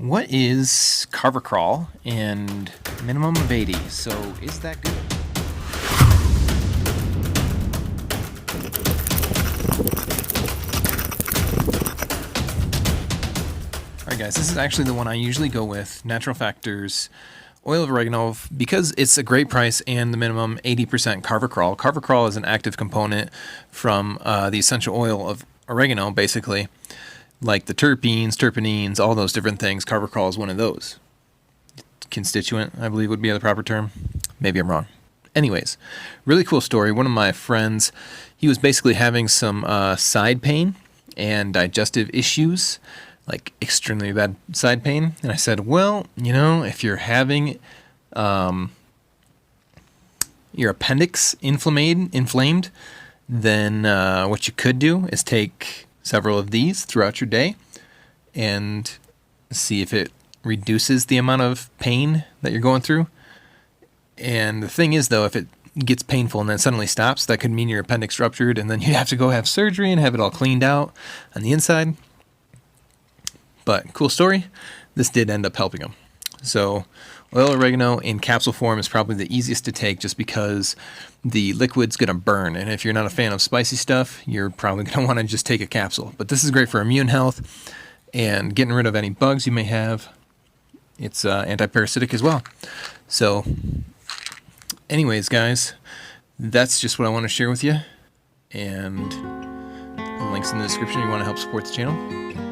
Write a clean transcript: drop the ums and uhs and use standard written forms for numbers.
What is carvacrol and minimum of 80? So is that good? Alright guys, this is actually the one I usually go with, Natural Factors oil of oregano, because it's a great price and the minimum 80% carvacrol. Carvacrol is an active component from the essential oil of oregano, basically. Like the terpenes, terpenines, all those different things. Carvacrol is one of those. Constituent, I believe would be the proper term. Maybe I'm wrong. Anyways, really cool story. One of my friends, he was basically having some side pain and digestive issues, like extremely bad side pain. And I said, well, you know, if you're having your appendix inflamed, then what you could do is take several of these throughout your day and see if it reduces the amount of pain that you're going through. And the thing is, though, if it gets painful and then suddenly stops, that could mean your appendix ruptured, and then you'd have to go have surgery and have it all cleaned out on the inside. But cool story. This did end up helping him. So oil oregano in capsule form is probably the easiest to take, just because the liquid's going to burn. And if you're not a fan of spicy stuff, you're probably going to want to just take a capsule. But this is great for immune health and getting rid of any bugs you may have. It's anti-parasitic as well. So anyways, guys, that's just what I want to share with you. And links in the description if you want to help support the channel.